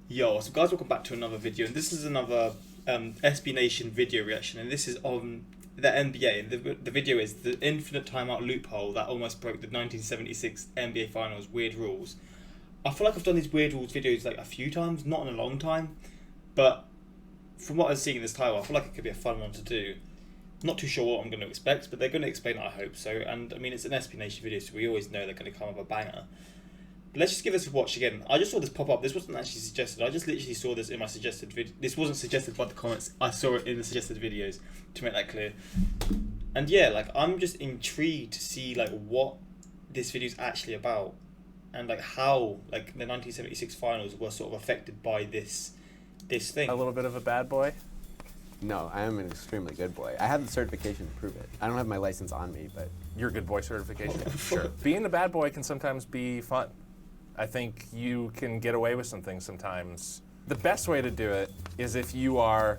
Yo, so guys, welcome back to another video, and this is another SB Nation video reaction, and this is on the NBA. And the video is the infinite timeout loophole that almost broke the 1976 NBA Finals weird rules. I feel like I've done these weird rules videos like a few times, not in a long time, but from what I was seeing in this title, I feel like it could be a fun one to do. Not too sure what I'm going to expect, but they're going to explain it, I hope so. And I mean, it's an SB Nation video, so we always know they're going to come with a banger. Let's just give this a watch again. I just saw this pop up. This wasn't actually suggested. I just literally saw this in my suggested video. This wasn't suggested by the comments. I saw it in the suggested videos, to make that clear. And yeah, like, I'm just intrigued to see like what this video is actually about, and like how like the 1976 finals were sort of affected by this thing. A little bit of a bad boy? No, I am an extremely good boy. I have the certification to prove it. I don't have my license on me, but... Your good boy certification? Sure. Being a bad boy can sometimes be fun. I think you can get away with some things sometimes. The best way to do it is if you are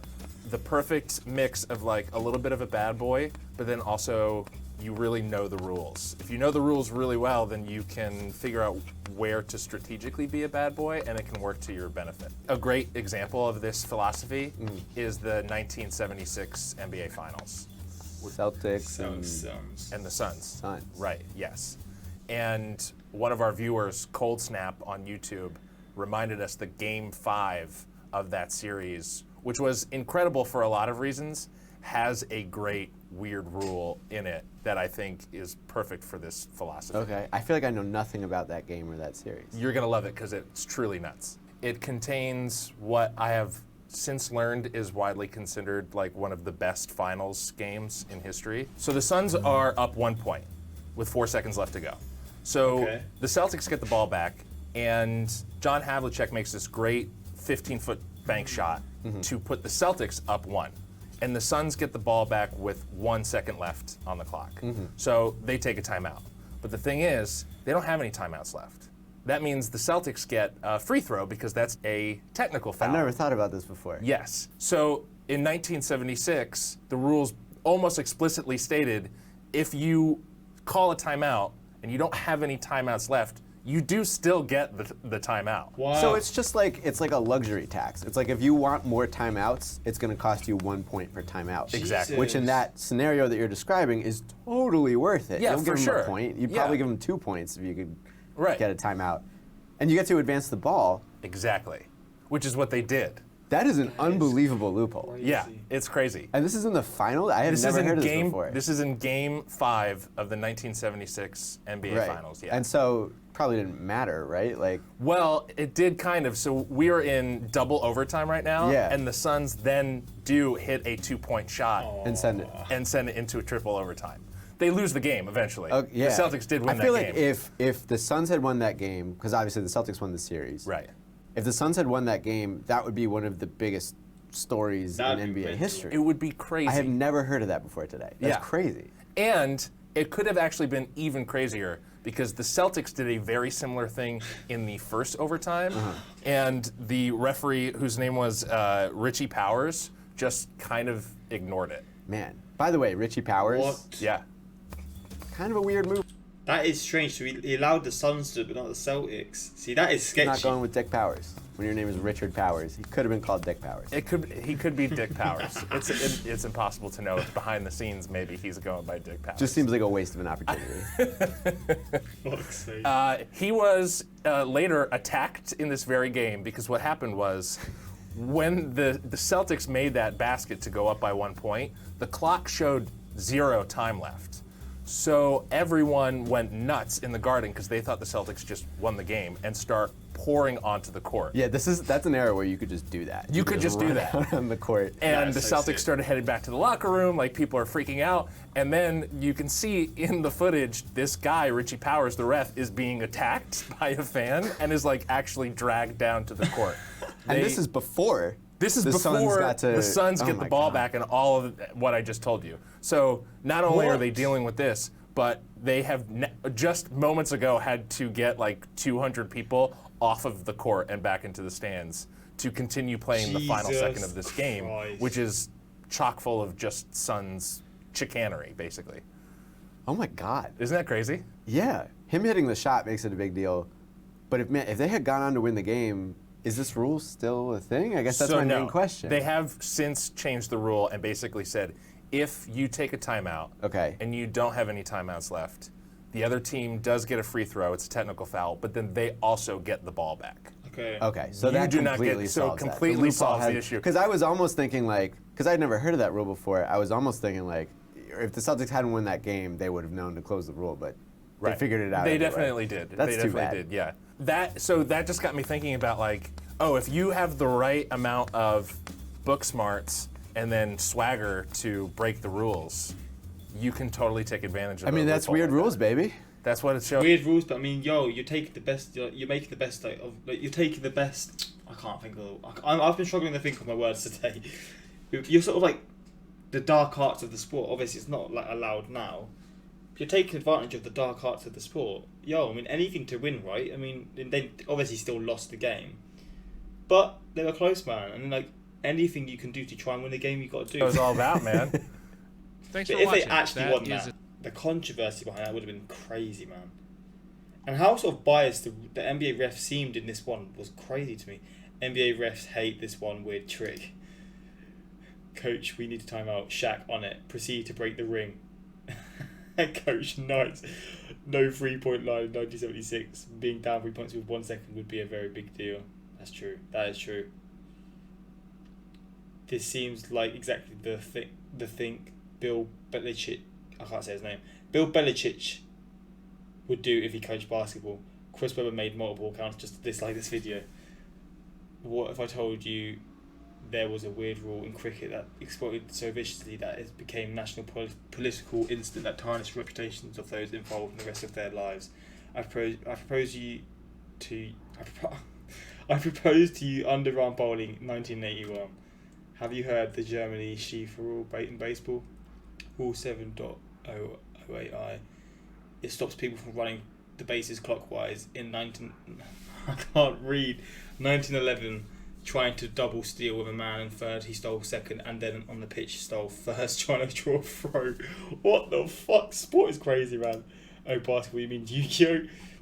the perfect mix of like a little bit of a bad boy, but then also you really know the rules. If you know the rules really well, then you can figure out where to strategically be a bad boy, and it can work to your benefit. A great example of this philosophy is the 1976 NBA Finals. Celtics And the Suns. Suns. Right, yes. And one of our viewers, Cold Snap on YouTube, reminded us that Game 5 of that series, which was incredible for a lot of reasons, has a great weird rule in it that I think is perfect for this philosophy. Okay, I feel like I know nothing about that game or that series. You're gonna love it because it's truly nuts. It contains what I have since learned is widely considered like one of the best finals games in history. So the Suns are up 1 point with 4 seconds left to go. So the Celtics get the ball back, and John Havlicek makes this great 15-foot bank shot to put the Celtics up 1. And the Suns get the ball back with 1 second left on the clock. So they take a timeout. But the thing is, they don't have any timeouts left. That means the Celtics get a free throw because that's a technical foul. I've never thought about this before. Yes. So in 1976, the rules almost explicitly stated if you call a timeout and you don't have any timeouts left, you do still get the timeout. Wow. So it's just like, it's like a luxury tax. It's like if you want more timeouts, it's gonna cost you 1 point per timeout. Exactly. Which in that scenario that you're describing is totally worth it. Yeah, you don't for give sure. them a point. You'd probably give them 2 points if you could get a timeout. And you get to advance the ball. Exactly. Which is what they did. That is an unbelievable loophole. Yeah, it's crazy. And this is in the final? I have never heard of this before. This is in Game 5 of the 1976 NBA Finals. Yeah. And so probably didn't matter, right? Like, well, it did kind of. So we are in double overtime right now, and the Suns then do hit a 2-point shot and send it into a triple overtime. They lose the game eventually. The Celtics did win that game. I feel like if the Suns had won that game, because obviously the Celtics won the series. Right. If the Suns had won that game, that would be one of the biggest stories in NBA history. It would be crazy. I have never heard of that before today. That's crazy. And it could have actually been even crazier because the Celtics did a very similar thing in the first overtime, and the referee, whose name was Richie Powers, just kind of ignored it. Man. By the way, Richie Powers. What? Yeah. Kind of a weird move. That is strange. So he allowed the Suns to, but not the Celtics. See, that is sketchy. Not going with Dick Powers. When your name is Richard Powers, he could have been called Dick Powers. He could be Dick Powers. It's impossible to know. Behind the scenes, maybe he's going by Dick Powers. Just seems like a waste of an opportunity. Fuck's sake. He was later attacked in this very game because what happened was when the Celtics made that basket to go up by 1 point, the clock showed 0 time left. So everyone went nuts in the Garden because they thought the Celtics just won the game and start pouring onto the court. Yeah, that's an era where you could just do that. You could just do that out on the court. And the Celtics started heading back to the locker room, like people are freaking out. And then you can see in the footage, this guy, Richie Powers, the ref, is being attacked by a fan and is like actually dragged down to the court. And this is before. This is before the Suns get the ball back and all of what I just told you. So not only are they dealing with this, but they have just moments ago had to get like 200 people off of the court and back into the stands to continue playing the final second of this game, which is chock full of just Suns chicanery, basically. Oh my God. Isn't that crazy? Yeah. Him hitting the shot makes it a big deal. But if they had gone on to win the game, Is this rule still a thing? I guess that's So my no, main question. They have since changed the rule and basically said, if you take a timeout Okay. and you don't have any timeouts left, the other team does get a free throw. It's a technical foul, but then they also get the ball back. Okay. Okay, so You that do not completely get- so solves that. completely solves the issue. Because I was almost thinking because I'd never heard of that rule before. I was almost thinking if the Celtics hadn't won that game, they would have known to close the rule, but they figured it out. They anyway. definitely did. That's they too definitely bad. did. Yeah. That just got me thinking about if you have the right amount of book smarts and then swagger to break the rules, you can totally take advantage of. I mean, that's weird rules, baby. That's what it shows. Weird rules, but I mean, you're taking the best. You're making the best you're taking the best. I can't think of. I've been struggling to think of my words today. You're sort of like the dark arts of the sport. Obviously, it's not allowed now. You're taking advantage of the dark arts of the sport. I mean, anything to win, right? I mean, they obviously still lost the game, but they were close, man. And anything you can do to try and win the game, you got to do. That was all about, man. Thanks But for if watching. they actually That won is that, the controversy behind that would have been crazy, man. And how sort of biased the NBA refs seemed in this one was crazy to me. NBA refs hate this one weird trick. Coach, we need a timeout. Shaq on it. Proceed to break the ring. Coach, nice. No 3-point line in 1976. Being down 3 points with 1 second would be a very big deal. That's true. That is true. This seems like exactly the thing Bill Belichick, I can't say his name, Bill Belichick would do if he coached basketball. Chris Webber made multiple accounts just to dislike this video. What if I told you there was a weird rule in cricket that exploited so viciously that it became national political incident that tarnished reputations of those involved in the rest of their lives? I propose to you underarm bowling 1981. Have you heard the Germany Schiefer rule in baseball? Rule 7.008i. It stops people from running the bases clockwise in 1911, trying to double steal with a man in third. He stole second, and then on the pitch stole first, trying to draw a throw. What the fuck? Sport is crazy, man. Oh, basketball, you mean Yu-Gi-Oh?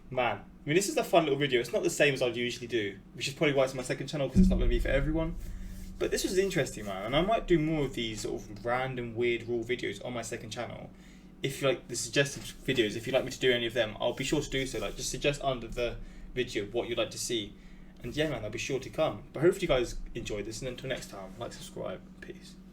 Man. I mean, this is a fun little video. It's not the same as I'd usually do, which is probably why it's my second channel, because it's not going to be for everyone. But this was interesting, man, and I might do more of these sort of random weird rule videos on my second channel. If you like the suggested videos, if you'd like me to do any of them, I'll be sure to do so. Just suggest under the video what you'd like to see. And yeah, man, I'll be sure to come. But hopefully you guys enjoyed this, and until next time, subscribe. Peace.